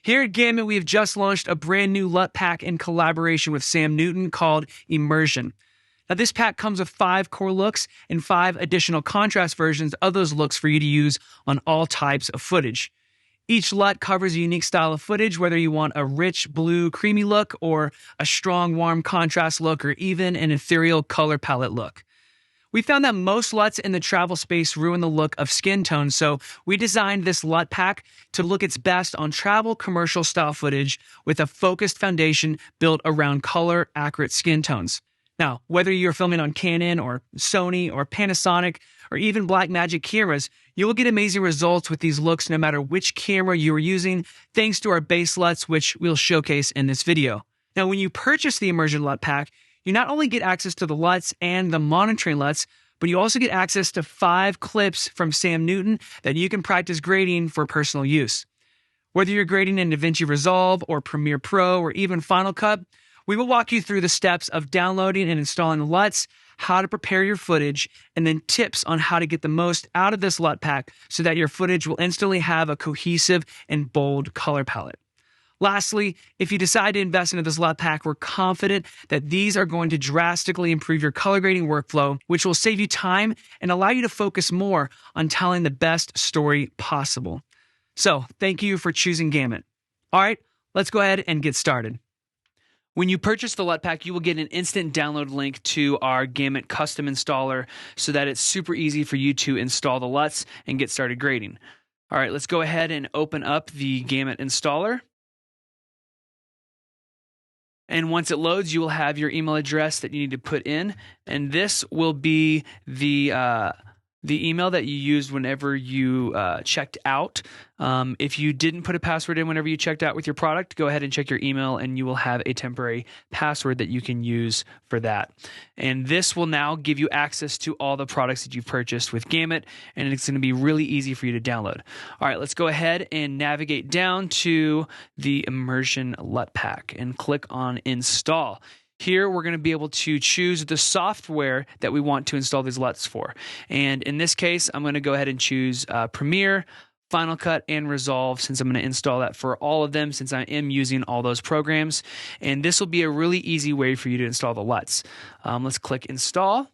Here at Gamut, we have just launched a brand new LUT pack in collaboration with Sam Newton called Immersion. Now, this pack comes with 5 core looks and 5 additional contrast versions of those looks for you to use on all types of footage. Each LUT covers a unique style of footage, whether you want a rich, blue, creamy look or a strong, warm contrast look or even an ethereal color palette look. We found that most LUTs in the travel space ruin the look of skin tone, so we designed this LUT pack to look its best on travel commercial style footage with a focused foundation built around color accurate skin tones. Now, whether you're filming on Canon or Sony or Panasonic or even Blackmagic cameras, you will get amazing results with these looks no matter which camera you are using, thanks to our BASELUTS, which we'll showcase in this video. Now, when you purchase the Immersion LUT pack, you not only get access to the LUTs and the monitoring LUTs, but you also get access to 5 clips from Sam Newton that you can practice grading for personal use. Whether you're grading in DaVinci Resolve or Premiere Pro or even Final Cut, we will walk you through the steps of downloading and installing the LUTs, how to prepare your footage, and then tips on how to get the most out of this LUT pack so that your footage will instantly have a cohesive and bold color palette. Lastly, if you decide to invest into this LUT pack, we're confident that these are going to drastically improve your color grading workflow, which will save you time and allow you to focus more on telling the best story possible. So, thank you for choosing Gamut. All right, let's go ahead and get started. When you purchase the LUT pack, you will get an instant download link to our Gamut custom installer so that it's super easy for you to install the LUTs and get started grading. All right, let's go ahead and open up the Gamut installer. And once it loads, you will have your email address that you need to put in. And this will be the email that you used whenever you checked out. If you didn't put a password in whenever you checked out with your product, go ahead and check your email and you will have a temporary password that you can use for that. And this will now give you access to all the products that you've purchased with Gamut, and it's going to be really easy for you to download. All right, let's go ahead and navigate down to the Immersion LUT pack and click on Install. Here, we're going to be able to choose the software that we want to install these LUTs for. And in this case, I'm going to go ahead and choose Premiere, Final Cut, and Resolve, since I'm going to install that for all of them, since I am using all those programs. And this will be a really easy way for you to install the LUTs. Let's click Install.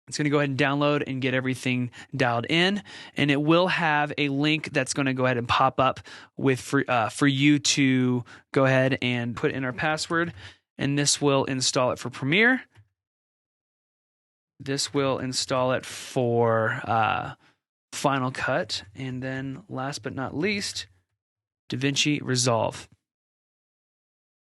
It's going to go ahead and download and get everything dialed in, and it will have a link that's going to go ahead and pop up with for you to go ahead and put in our password. And this will install it for Premiere. This will install it for Final Cut. And then last but not least, DaVinci Resolve.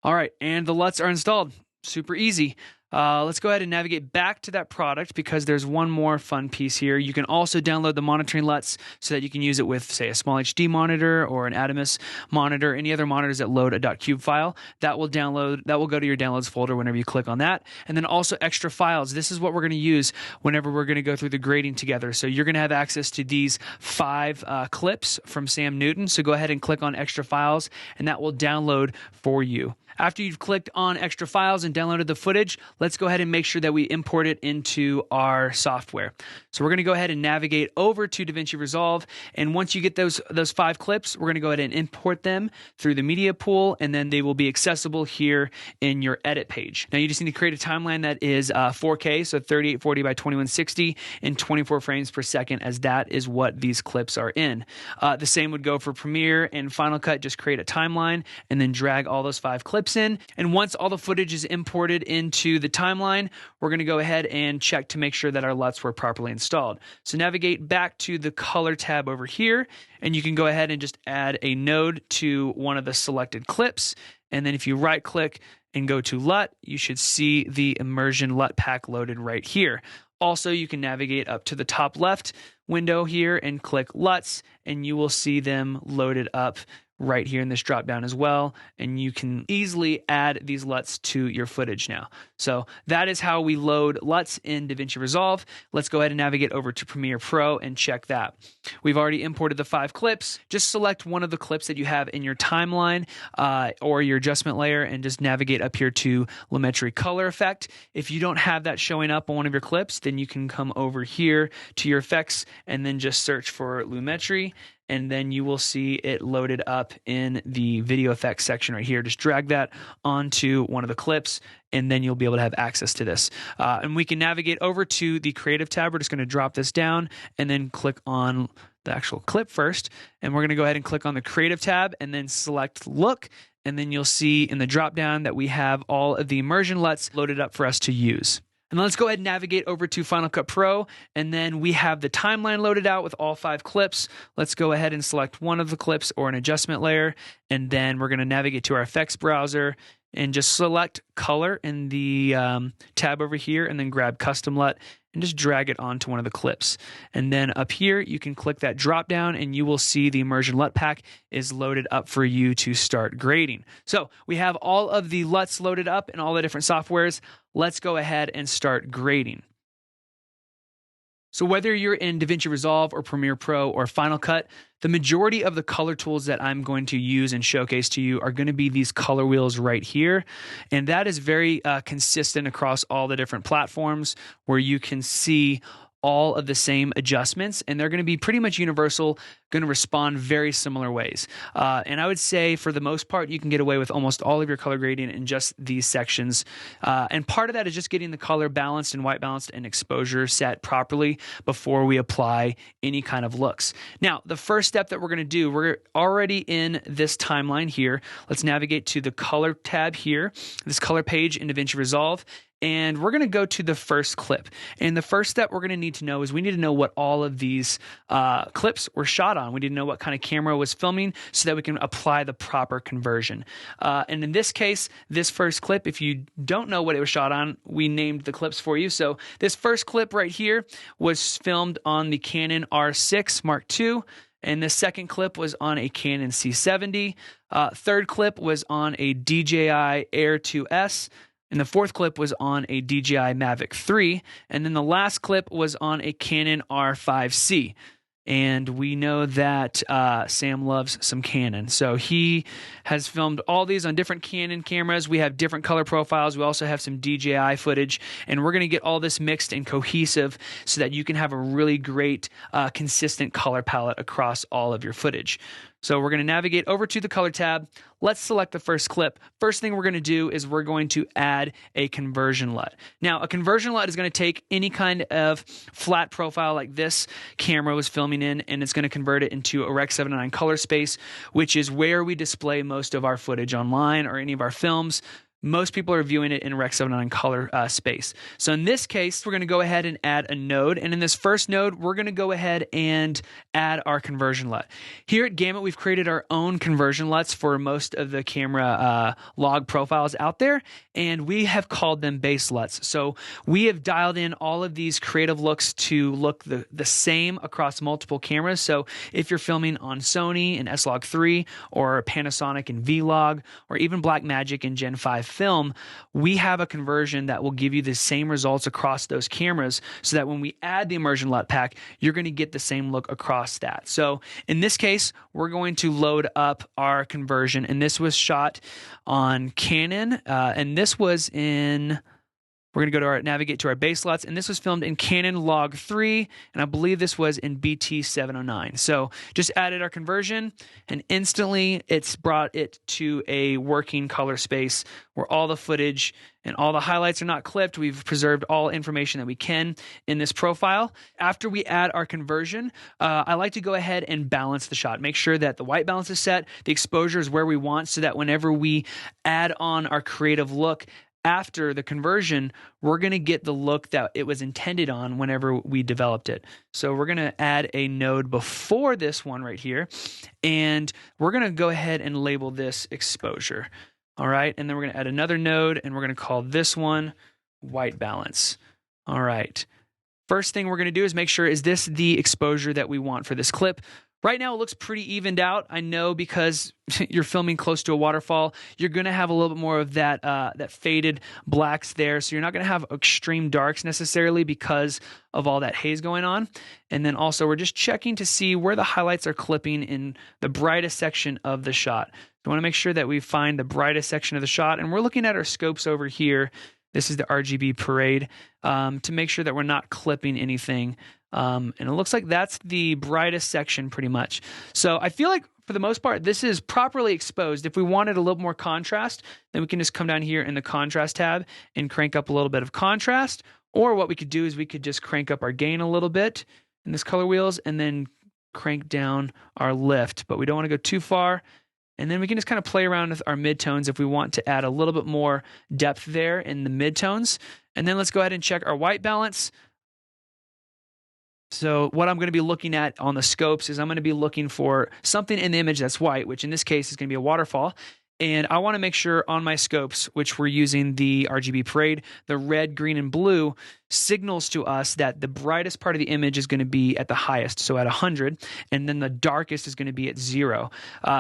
All right, and the LUTs are installed. Super easy. Let's go ahead and navigate back to that product because there's one more fun piece here. You can also download the monitoring LUTs so that you can use it with, say, a small HD monitor or an Adamus monitor, any other monitors that load a .cube file. That will go to your downloads folder whenever you click on that. And then also extra files. This is what we're going to use whenever we're going to go through the grading together. So you're going to have access to these 5 clips from Sam Newton. So go ahead and click on extra files, and that will download for you. After you've clicked on extra files and downloaded the footage, let's go ahead and make sure that we import it into our software. So we're going to go ahead and navigate over to DaVinci Resolve. And once you get those 5 clips, we're going to go ahead and import them through the media pool, and then they will be accessible here in your edit page. Now you just need to create a timeline that is 4K, so 3840 by 2160 and 24 frames per second, as that is what these clips are in. The same would go for Premiere and Final Cut. Just create a timeline and then drag all those 5 clips in. And once all the footage is imported into the timeline, we're going to go ahead and check to make sure that our LUTs were properly installed. So navigate back to the color tab over here, and you can go ahead and just add a node to one of the selected clips. And then if you right click and go to LUT, you should see the Immersion LUT pack loaded right here. Also, you can navigate up to the top left window here and click LUTs, and you will see them loaded up right here in this drop down as well, and you can easily add these LUTs to your footage now. So that is how we load LUTs in DaVinci Resolve. Let's go ahead and navigate over to Premiere Pro and check that. We've already imported the 5 clips. Just select one of the clips that you have in your timeline or your adjustment layer and just navigate up here to Lumetri Color Effect. If you don't have that showing up on one of your clips, then you can come over here to your effects and then just search for Lumetri. and then you will see it loaded up in the video effects section right here. Just drag that onto one of the clips, and then you'll be able to have access to this. And we can navigate over to the creative tab. We're just going to drop this down and then click on the actual clip first. And we're going to go ahead and click on the creative tab and then select look. And then you'll see in the drop down that we have all of the immersion LUTs loaded up for us to use. And let's go ahead and navigate over to Final Cut Pro, and then we have the timeline loaded out with all 5 clips. Let's go ahead and select one of the clips or an adjustment layer, and then we're going to navigate to our effects browser and just select color in the tab over here, and then grab custom LUT and just drag it onto one of the clips. And then up here, you can click that drop down and you will see the Immersion LUT pack is loaded up for you to start grading. So we have all of the LUTs loaded up in all the different softwares. Let's go ahead and start grading. So whether you're in DaVinci Resolve or Premiere Pro or Final Cut, the majority of the color tools that I'm going to use and showcase to you are going to be these color wheels right here. And that is very consistent across all the different platforms, where you can see all of the same adjustments, and they're going to be pretty much universal, going to respond very similar ways. And I would say for the most part, you can get away with almost all of your color grading in just these sections. And part of that is just getting the color balanced and white balanced and exposure set properly before we apply any kind of looks. Now, the first step that we're going to do, we're already in this timeline here. Let's navigate to the color tab here, this color page in DaVinci Resolve. And we're going to go to the first clip. And the first step we're going to need to know is we need to know what all of these clips were shot on. We need to know what kind of camera was filming so that we can apply the proper conversion. And in this case, this first clip, if you don't know what it was shot on, we named the clips for you. So this first clip right here was filmed on the Canon R6 Mark II. And the second clip was on a Canon C70. Third clip was on a DJI Air 2S. And the fourth clip was on a DJI Mavic 3. And then the last clip was on a Canon R5C. And we know that Sam loves some Canon. So he has filmed all these on different Canon cameras. We have different color profiles. We also have some DJI footage. And we're going to get all this mixed and cohesive so that you can have a really great, consistent color palette across all of your footage. So we're going to navigate over to the color tab. Let's select the first clip. First thing we're going to do is we're going to add a conversion LUT. Now, a conversion LUT is going to take any kind of flat profile like this camera was filming in, and it's going to convert it into a Rec 709 color space, which is where we display most of our footage online or any of our films. Most people are viewing it in Rec 709 color space. So in this case, we're going to go ahead and add a node. And in this first node, we're going to go ahead and add our conversion LUT. Here at Gamut, we've created our own conversion LUTs for most of the camera log profiles out there, and we have called them BASELUTS. So we have dialed in all of these creative looks to look the same across multiple cameras. So if you're filming on Sony and S-Log3 or Panasonic and V-Log or even Blackmagic and Gen 5 film, we have a conversion that will give you the same results across those cameras, so that when we add the Immersion LUT pack, you're going to get the same look across that. So in this case, we're going to load up our conversion, and this was shot on Canon, and this was in... We're going to go to navigate to our BASELUTS, and this was filmed in Canon Log 3, and I believe this was in BT 709. So just added our conversion, and instantly it's brought it to a working color space where all the footage and all the highlights are not clipped. We've preserved all information that we can in this profile. After we add our conversion, I like to go ahead and balance the shot. Make sure that the white balance is set, the exposure is where we want, so that whenever we add on our creative look, after the conversion, we're going to get the look that it was intended on whenever we developed it. So we're going to add a node before this one right here, and we're going to go ahead and label this exposure. All right, and then we're going to add another node, and we're going to call this one white balance. All right. First thing we're going to do is make sure, is this the exposure that we want for this clip? Right now, it looks pretty evened out. I know because you're filming close to a waterfall, you're going to have a little bit more of that that faded blacks there. So you're not going to have extreme darks necessarily because of all that haze going on. And then also, we're just checking to see where the highlights are clipping in the brightest section of the shot. So I want to make sure that we find the brightest section of the shot. And we're looking at our scopes over here This is the RGB parade to make sure that we're not clipping anything. And it looks like that's the brightest section pretty much. So I feel like for the most part, this is properly exposed. If we wanted a little more contrast, then we can just come down here in the contrast tab and crank up a little bit of contrast. Or what we could do is we could just crank up our gain a little bit in this color wheels and then crank down our lift. But we don't want to go too far. And then we can just kind of play around with our midtones if we want to add a little bit more depth there in the midtones. And then let's go ahead and check our white balance. So what I'm going to be looking at on the scopes is I'm going to be looking for something in the image that's white, which in this case is going to be a waterfall. And I want to make sure on my scopes, which we're using the RGB parade, the red, green, and blue signals to us that the brightest part of the image is going to be at the highest, so at 100, and then the darkest is going to be at 0.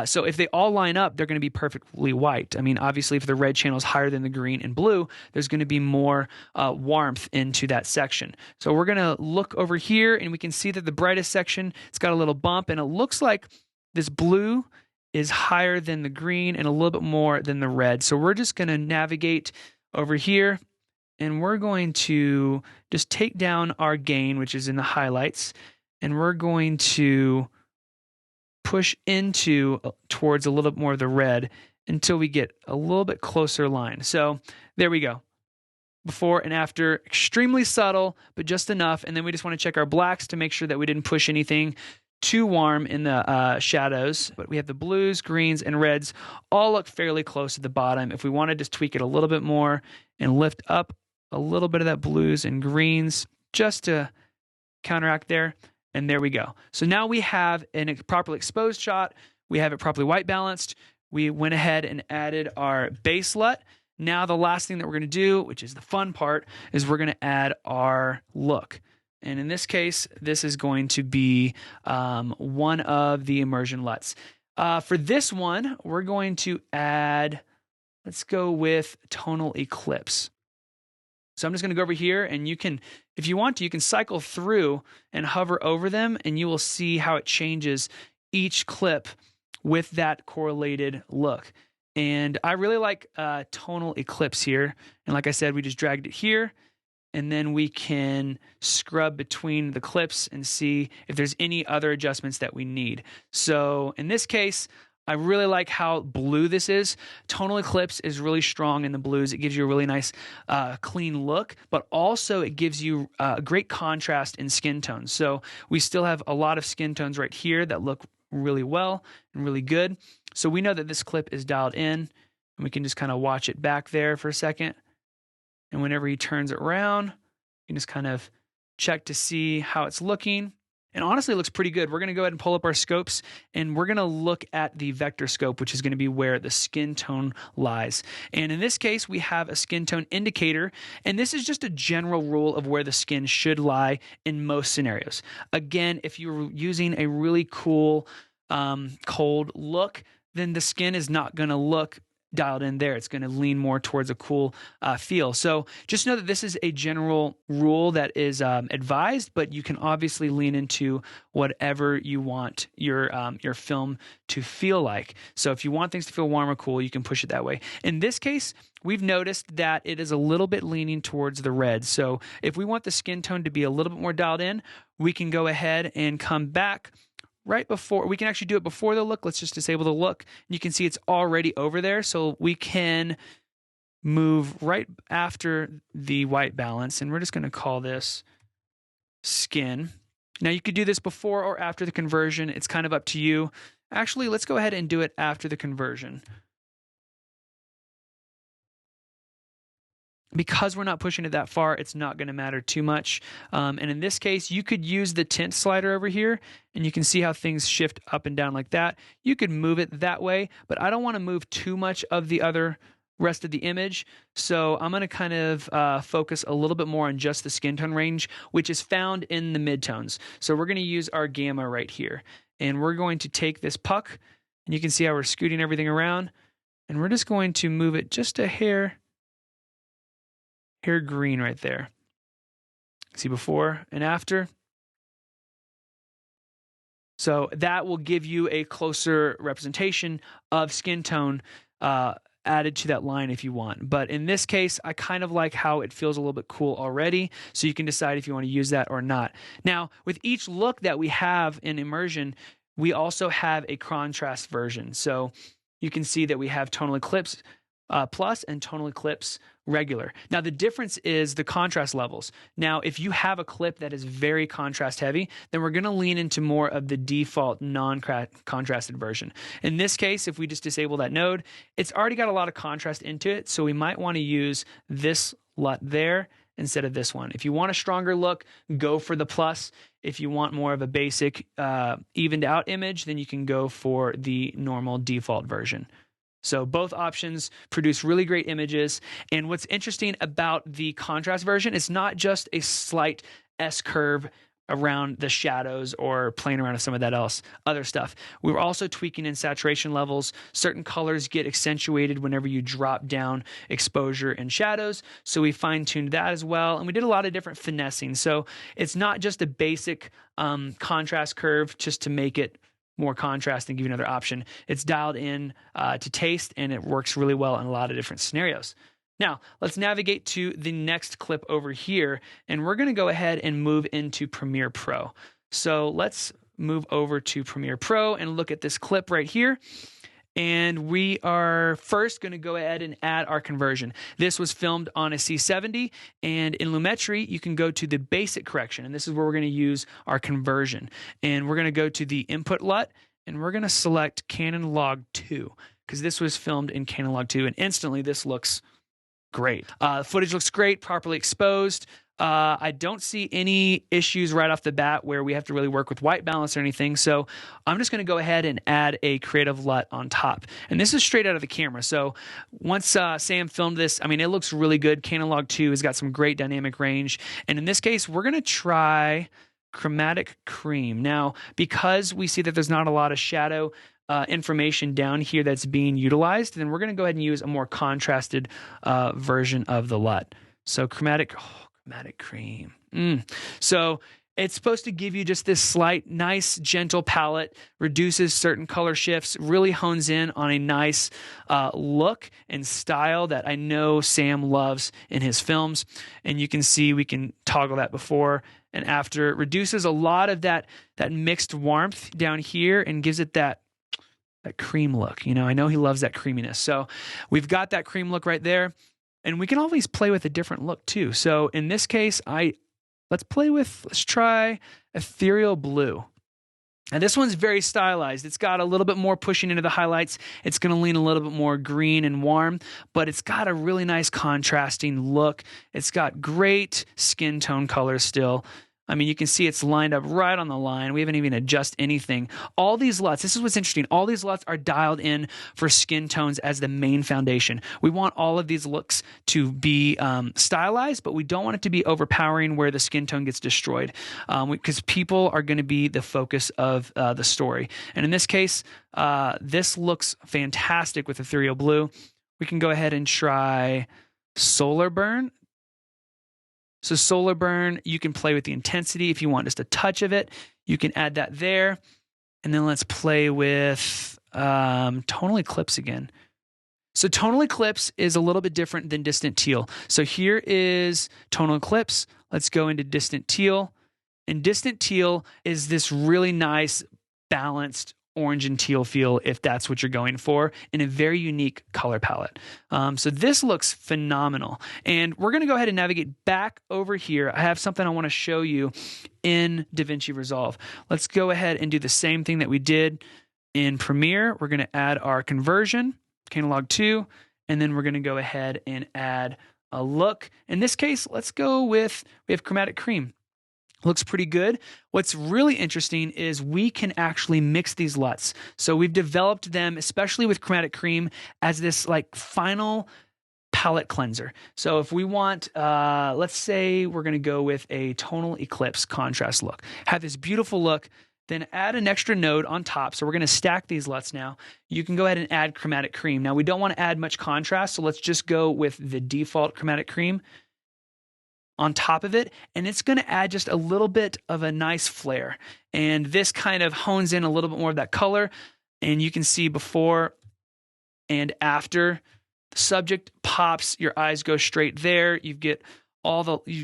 So if they all line up, they're going to be perfectly white. I mean, obviously, if the red channel is higher than the green and blue, there's going to be more warmth into that section. So we're going to look over here, and we can see that the brightest section, it's got a little bump, and it looks like this blue is higher than the green and a little bit more than the red. So we're just going to navigate over here and we're going to just take down our gain, which is in the highlights, and we're going to push into towards a little bit more of the red until we get a little bit closer line. So there we go. Before and after, extremely subtle, but just enough. And then we just want to check our blacks to make sure that we didn't push anything too warm in the shadows. But we have the blues, greens, and reds all look fairly close at the bottom. If we want to just tweak it a little bit more and lift up a little bit of that blues and greens just to counteract there, and there we go. So now we have a properly exposed shot. We have it properly white balanced. We went ahead and added our base LUT. Now the last thing that we're going to do, which is the fun part, is we're going to add our look. And in this case, this is going to be one of the immersion LUTs. For this one, we're going to add, let's go with tonal eclipse. So I'm just going to go over here, and you can, if you want to, you can cycle through and hover over them, and you will see how it changes each clip with that correlated look. And I really like tonal eclipse here. And like I said, we just dragged it here. And then we can scrub between the clips and see if there's any other adjustments that we need. So in this case, I really like how blue this is. Tonal eclipse is really strong in the blues. It gives you a really nice, clean look, but also it gives you a great contrast in skin tones. So we still have a lot of skin tones right here that look really well and really good. So we know that this clip is dialed in, and we can just kind of watch it back there for a second. And whenever he turns it around, you can just kind of check to see how it's looking. And honestly, it looks pretty good. We're going to go ahead and pull up our scopes, and we're going to look at the vector scope, which is going to be where the skin tone lies. And in this case, we have a skin tone indicator, and this is just a general rule of where the skin should lie in most scenarios. Again, if you're using a really cool, cold look, then the skin is not going to look dialed in there. It's going to lean more towards a cool feel. So just know that this is a general rule that is advised, but you can obviously lean into whatever you want your film to feel like. So if you want things to feel warm or cool, you can push it that way. In this case, we've noticed that it is a little bit leaning towards the red. So if we want the skin tone to be a little bit more dialed in, we can go ahead and come back right before. We can actually do it before the look. Let's just disable the look. You can see it's already over there. So we can move right after the white balance, and we're just going to call this skin. Now you could do this before or after the conversion. It's kind of up to you. Actually, let's go ahead and do it after the conversion. Because we're not pushing it that far, it's not going to matter too much. And in this case, you could use the tint slider over here, and you can see how things shift up and down like that. You could move it that way, but I don't want to move too much of the other rest of the image. So I'm going to kind of focus a little bit more on just the skin tone range, which is found in the midtones. So we're going to use our gamma right here. And we're going to take this puck, and you can see how we're scooting everything around. And we're just going to move it just a hair green right there. See before and after. So that will give you a closer representation of skin tone added to that line if you want. But in this case, I kind of like how it feels a little bit cool already, so you can decide if you want to use that or not. Now, with each look that we have in Immersion, we also have a contrast version. So you can see that we have Tonal Eclipse Plus and Tonal Eclipse Regular. Now, the difference is the contrast levels. Now, if you have a clip that is very contrast heavy, then we're going to lean into more of the default non-contrasted version. In this case, if we just disable that node, it's already got a lot of contrast into it, so we might want to use this LUT there instead of this one. If you want a stronger look, go for the plus. If you want more of a basic evened out image, then you can go for the normal default version. So both options produce really great images. And what's interesting about the contrast version, it's not just a slight S-curve around the shadows or playing around with some of that other stuff. We were also tweaking in saturation levels. Certain colors get accentuated whenever you drop down exposure and shadows. So we fine-tuned that as well. And we did a lot of different finessing. So it's not just a basic contrast curve just to make it more contrast and give you another option. It's dialed in to taste, and it works really well in a lot of different scenarios. Now, let's navigate to the next clip over here, and we're going to go ahead and move into Premiere Pro. So let's move over to Premiere Pro and look at this clip right here. And we are first going to go ahead and add our conversion. This was filmed on a C70, and in Lumetri, you can go to the basic correction, and this is where we're going to use our conversion. And we're going to go to the input LUT, and we're going to select Canon Log 2, because this was filmed in Canon Log 2, and instantly this looks great. Footage looks great, properly exposed. I don't see any issues right off the bat where we have to really work with white balance or anything. So I'm just going to go ahead and add a creative LUT on top. And this is straight out of the camera. So once Sam filmed this, I mean, it looks really good. Canon Log 2 has got some great dynamic range. And in this case, we're going to try Chromatic Cream. Now, because we see that there's not a lot of shadow information down here that's being utilized, then we're going to go ahead and use a more contrasted version of the LUT. So Chromatic Cream. So it's supposed to give you just this slight, nice, gentle palette, reduces certain color shifts, really hones in on a nice look and style that I know Sam loves in his films. And you can see we can toggle that before and after. It reduces a lot of that mixed warmth down here and gives it that cream look. You know, I know he loves that creaminess. So we've got that cream look right there. And we can always play with a different look too. So in this case, let's try Ethereal Blue. And this one's very stylized. It's got a little bit more pushing into the highlights. It's going to lean a little bit more green and warm, but it's got a really nice contrasting look. It's got great skin tone colors still. I mean, you can see it's lined up right on the line. We haven't even adjusted anything. All these LUTs, this is what's interesting. All these LUTs are dialed in for skin tones as the main foundation. We want all of these looks to be stylized, but we don't want it to be overpowering where the skin tone gets destroyed, because people are going to be the focus of the story. And in this case, this looks fantastic with Ethereal Blue. We can go ahead and try Solar Burn. So Solar Burn, you can play with the intensity. If you want just a touch of it, you can add that there. And then let's play with Tonal Eclipse again. So Tonal Eclipse is a little bit different than Distant Teal. So here is Tonal Eclipse. Let's go into Distant Teal. And Distant Teal is this really nice, balanced orange and teal feel, if that's what you're going for, in a very unique color palette. So this looks phenomenal. And we're going to go ahead and navigate back over here. I have something I want to show you in DaVinci Resolve. Let's go ahead and do the same thing that we did in Premiere. We're going to add our conversion, Canon Log 2, and then we're going to go ahead and add a look. In this case, let's go with, we have Chromatic Cream. Looks pretty good. What's really interesting is we can actually mix these LUTs. So we've developed them, especially with Chromatic Cream, as this like final palette cleanser. So if we want, let's say we're going to go with a Tonal Eclipse contrast look, have this beautiful look, then add an extra node on top. So we're going to stack these LUTs now. You can go ahead and add Chromatic Cream. Now we don't want to add much contrast, so let's just go with the default Chromatic Cream on top of it, and it's going to add just a little bit of a nice flare. And this kind of hones in a little bit more of that color, and you can see before and after The subject pops, your eyes go straight there. You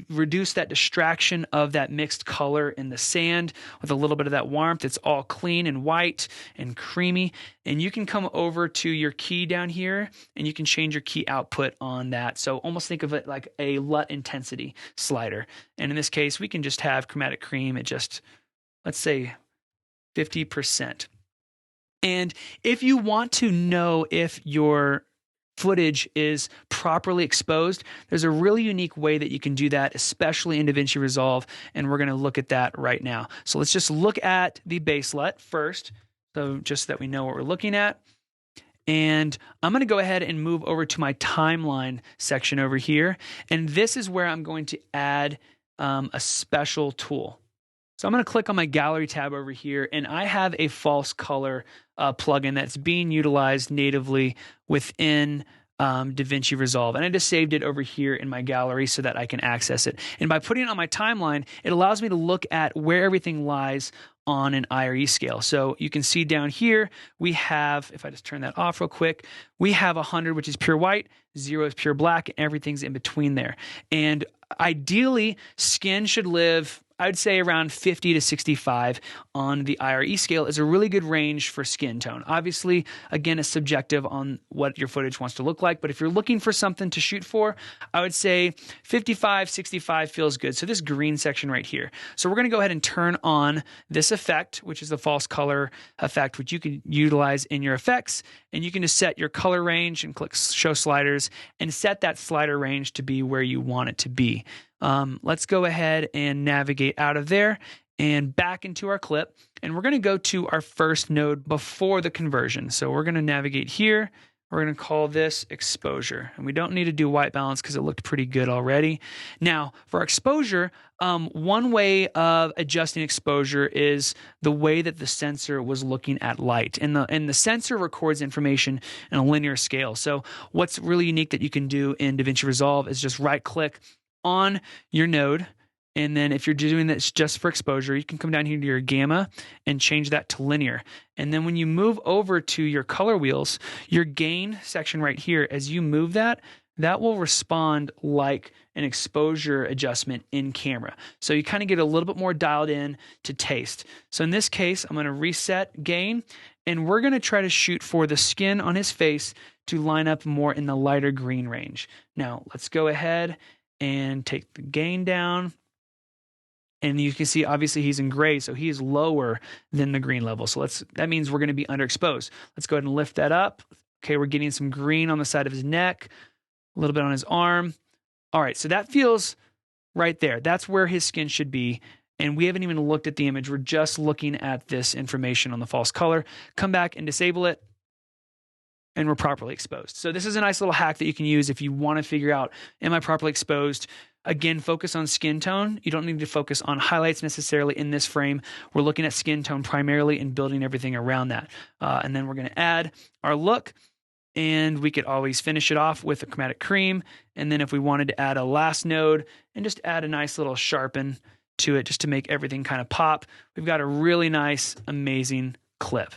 reduce that distraction of that mixed color in the sand with a little bit of that warmth. It's all clean and white and creamy. And you can come over to your key down here and you can change your key output on that. So almost think of it like a LUT intensity slider. And in this case, we can just have chromatic cream at just, let's say, 50%. And if you want to know if your footage is properly exposed, there's a really unique way that you can do that, especially in DaVinci Resolve, and we're going to look at that right now. So let's just look at the BASELUT first, so just that we know what we're looking at. And I'm going to go ahead and move over to my timeline section over here, and this is where I'm going to add a special tool. So I'm going to click on my gallery tab over here, and I have a false color plugin that's being utilized natively within DaVinci Resolve. And I just saved it over here in my gallery so that I can access it. And by putting it on my timeline, it allows me to look at where everything lies on an IRE scale. So you can see down here, we have, if I just turn that off real quick, we have 100, which is pure white, 0 is pure black, and everything's in between there. And ideally, skin should live, I'd say, around 50 to 65 on the IRE scale is a really good range for skin tone. Obviously, again, it's subjective on what your footage wants to look like, but if you're looking for something to shoot for, I would say 55, 65 feels good. So this green section right here. So we're going to go ahead and turn on this effect, which is the false color effect, which you can utilize in your effects, and you can just set your color range and click show sliders and set that slider range to be where you want it to be. Let's go ahead and navigate out of there and back into our clip. And we're going to go to our first node before the conversion. So we're going to navigate here. We're going to call this exposure. And we don't need to do white balance because it looked pretty good already. Now, for exposure, one way of adjusting exposure is the way that the sensor was looking at light. And the sensor records information in a linear scale. So what's really unique that you can do in DaVinci Resolve is just right-click on your node, and then if you're doing this just for exposure, you can come down here to your gamma and change that to linear. And then when you move over to your color wheels, your gain section right here, as you move that will respond like an exposure adjustment in camera. So you kind of get a little bit more dialed in to taste. So in this case, I'm going to reset gain, and we're going to try to shoot for the skin on his face to line up more in the lighter green range. Now let's go ahead and take the gain down. And you can see, obviously, he's in gray, so he is lower than the green level. So that means we're going to be underexposed. Let's go ahead and lift that up. Okay, we're getting some green on the side of his neck, a little bit on his arm. All right, so that feels right there. That's where his skin should be. And we haven't even looked at the image. We're just looking at this information on the false color. Come back and disable it, and we're properly exposed. So this is a nice little hack that you can use if you want to figure out, am I properly exposed? Again, focus on skin tone. You don't need to focus on highlights necessarily in this frame. We're looking at skin tone primarily and building everything around that. And then we're going to add our look, and we could always finish it off with a chromatic cream. And then if we wanted to add a last node and just add a nice little sharpen to it just to make everything kind of pop, we've got a really nice, amazing clip.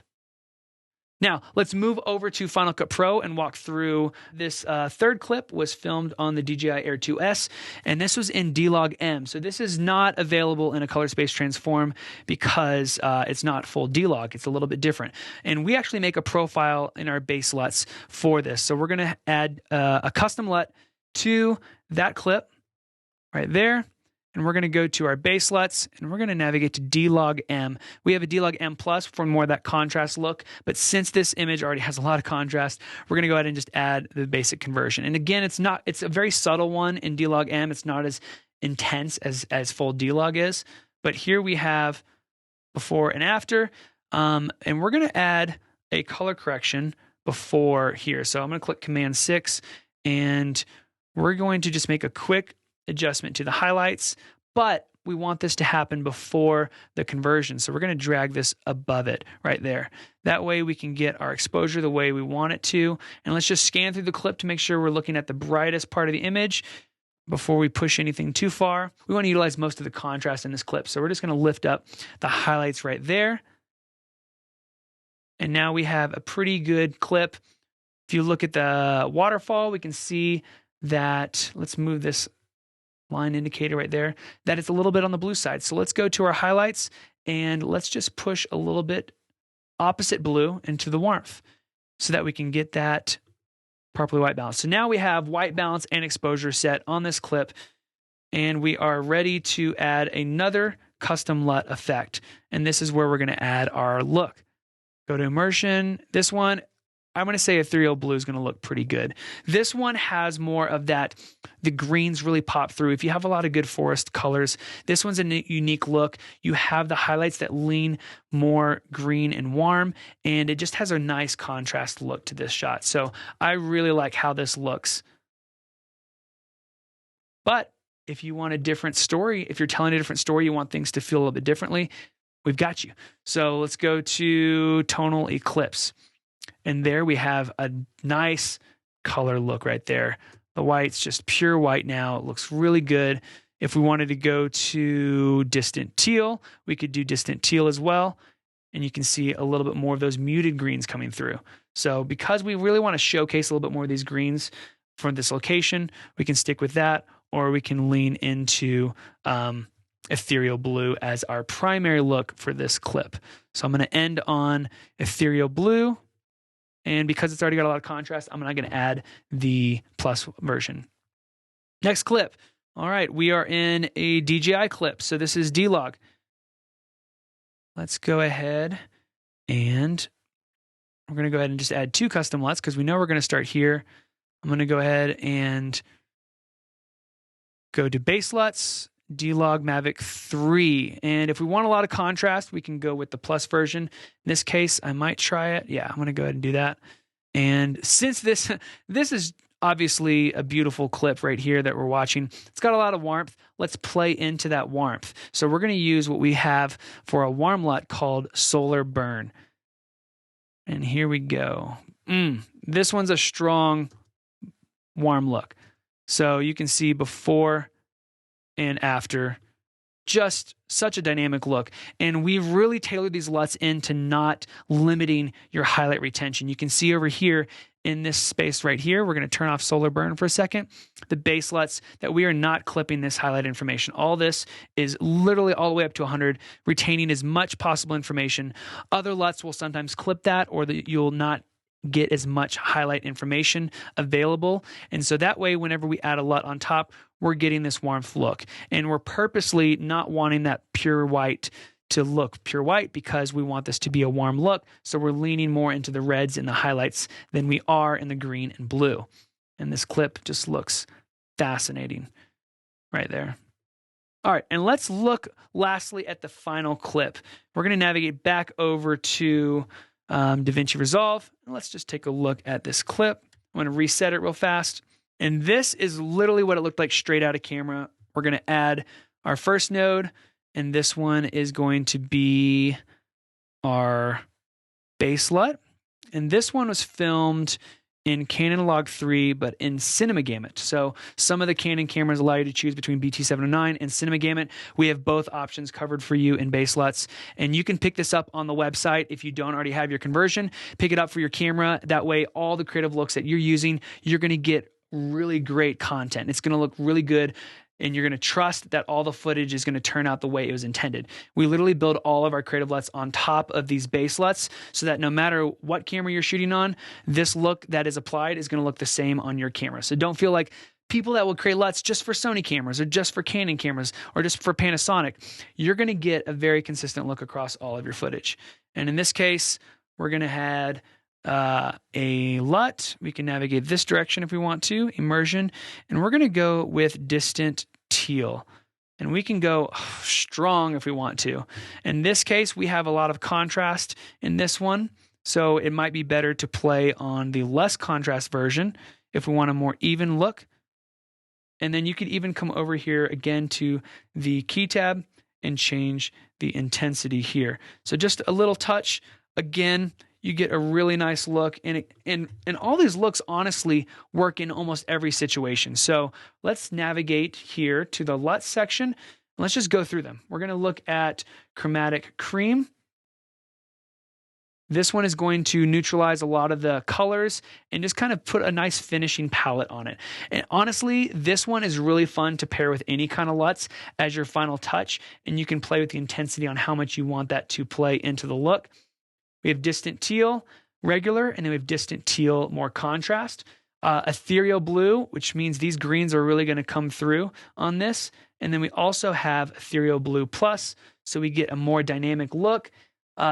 Now, let's move over to Final Cut Pro and walk through this. Third clip was filmed on the DJI Air 2S, and this was in D-Log-M. So this is not available in a color space transform because it's not full D-Log. It's a little bit different. And we actually make a profile in our BASELUTs for this. So we're going to add a custom LUT to that clip right there. And we're going to go to our BASELUTs, and we're going to navigate to D-Log-M. We have a D-Log-M Plus for more of that contrast look, but since this image already has a lot of contrast, we're going to go ahead and just add the basic conversion. And again, it's a very subtle one in D-Log-M. It's not as intense as full D-Log is, but here we have before and after, and we're going to add a color correction before here. So I'm going to click Command-6, and we're going to just make a quick adjustment to the highlights, but we want this to happen before the conversion. So we're going to drag this above it right there. That way we can get our exposure the way we want it to. And let's just scan through the clip to make sure we're looking at the brightest part of the image before we push anything too far. We want to utilize most of the contrast in this clip. So we're just going to lift up the highlights right there. And now we have a pretty good clip If you look at the waterfall, we can see that, let's move this line indicator right there, that it's a little bit on the blue side. So let's go to our highlights and let's just push a little bit opposite blue into the warmth so that we can get that properly white balance. So now we have white balance and exposure set on this clip, and we are ready to add another custom LUT effect. And this is where we're going to add our look. Go to Immersion. This one, I'm going to say ethereal blue is going to look pretty good. This one has more of that, the greens really pop through. If you have a lot of good forest colors, this one's a unique look. You have the highlights that lean more green and warm, and it just has a nice contrast look to this shot. So I really like how this looks. But if you want a different story, if you're telling a different story, you want things to feel a little bit differently, we've got you. So let's go to Tonal Eclipse. And there we have a nice color look right there. The white's just pure white now. It looks really good. If we wanted to go to Distant Teal, we could do Distant Teal as well. And you can see a little bit more of those muted greens coming through. So because we really want to showcase a little bit more of these greens from this location, we can stick with that, or we can lean into ethereal blue as our primary look for this clip. So I'm going to end on ethereal blue. And because it's already got a lot of contrast, I'm not going to add the plus version. Next clip. All right, we are in a DJI clip. So this is D-Log. Let's go ahead and we're going to go ahead and just add 2 custom LUTs because we know we're going to start here. I'm going to go ahead and go to BASELUTS, D-Log Mavic 3. And if we want a lot of contrast, we can go with the plus version. In this case, I might try it. Yeah, I'm going to go ahead and do that. And since this is obviously a beautiful clip right here that we're watching, it's got a lot of warmth. Let's play into that warmth. So we're going to use what we have for a warm LUT called Solar Burn. And here we go. This one's a strong warm look. So you can see before and after, just such a dynamic look. And we've really tailored these LUTs into not limiting your highlight retention. You can see over here in this space right here, we're going to turn off Solar Burn for a second, the base LUTs, that we are not clipping this highlight information. All this is literally all the way up to 100, retaining as much possible information. Other LUTs will sometimes clip that, or you'll not get as much highlight information available. And so that way, whenever we add a LUT on top, we're getting this warmth look. And we're purposely not wanting that pure white to look pure white because we want this to be a warm look. So we're leaning more into the reds and the highlights than we are in the green and blue. And this clip just looks fascinating right there. All right, and let's look lastly at the final clip. We're going to navigate back over to DaVinci Resolve. And let's just take a look at this clip. I'm going to reset it real fast. And this is literally what it looked like straight out of camera. We're going to add our first node, and this one is going to be our base LUT. And this one was filmed in Canon Log 3, but in Cinema Gamut. So some of the Canon cameras allow you to choose between BT709 and Cinema Gamut. We have both options covered for you in BASELUTS. And you can pick this up on the website if you don't already have your conversion. Pick it up for your camera. That way, all the creative looks that you're using, you're going to get really great content. It's going to look really good, and you're going to trust that all the footage is going to turn out the way it was intended. We literally build all of our creative LUTs on top of these base LUTs so that no matter what camera you're shooting on, this look that is applied is going to look the same on your camera. So don't feel like people that will create LUTs just for Sony cameras or just for Canon cameras or just for Panasonic. You're going to get a very consistent look across all of your footage. And in this case, we're going to add a LUT. We can navigate this direction if we want to, Immersion, and we're going to go with Distant Teal. And we can go strong if we want to. In this case, we have a lot of contrast in this one, so it might be better to play on the less contrast version if we want a more even look. And then you could even come over here again to the key tab and change the intensity here. So just a little touch. Again, you get a really nice look, and all these looks honestly work in almost every situation. So let's navigate here to the LUT section. Let's just go through them. We're going to look at Chromatic Cream. This one is going to neutralize a lot of the colors and just kind of put a nice finishing palette on it. And honestly, this one is really fun to pair with any kind of LUTs as your final touch, and you can play with the intensity on how much you want that to play into the look. We have distant teal, regular, and then we have distant teal, more contrast. Ethereal blue, which means these greens are really going to come through on this. And then we also have ethereal blue plus, so we get a more dynamic look.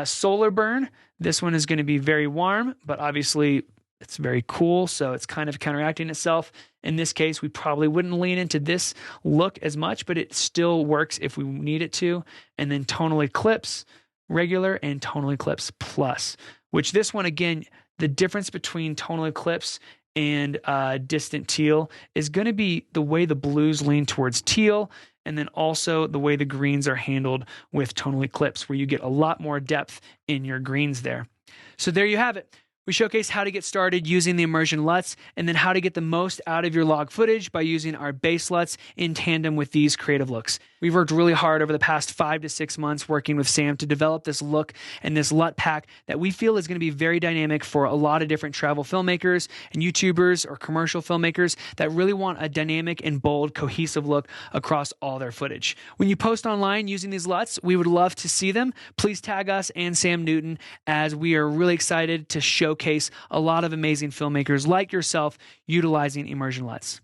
Solar burn, this one is going to be very warm, but obviously it's very cool, so it's kind of counteracting itself. In this case, we probably wouldn't lean into this look as much, but it still works if we need it to. And then tonal eclipse, regular, and tonal eclipse plus, which this one, again, the difference between tonal eclipse and distant teal is going to be the way the blues lean towards teal, and then also the way the greens are handled with tonal eclipse, where you get a lot more depth in your greens there. So there you have it. We showcase how to get started using the Immersion LUTs, and then how to get the most out of your log footage by using our BASELUTs in tandem with these creative looks. We've worked really hard over the past 5 to 6 months working with Sam to develop this look and this LUT pack that we feel is going to be very dynamic for a lot of different travel filmmakers and YouTubers or commercial filmmakers that really want a dynamic and bold, cohesive look across all their footage. When you post online using these LUTs, we would love to see them. Please tag us and Sam Newton, as we are really excited to showcase a lot of amazing filmmakers like yourself utilizing Immersion LUTs.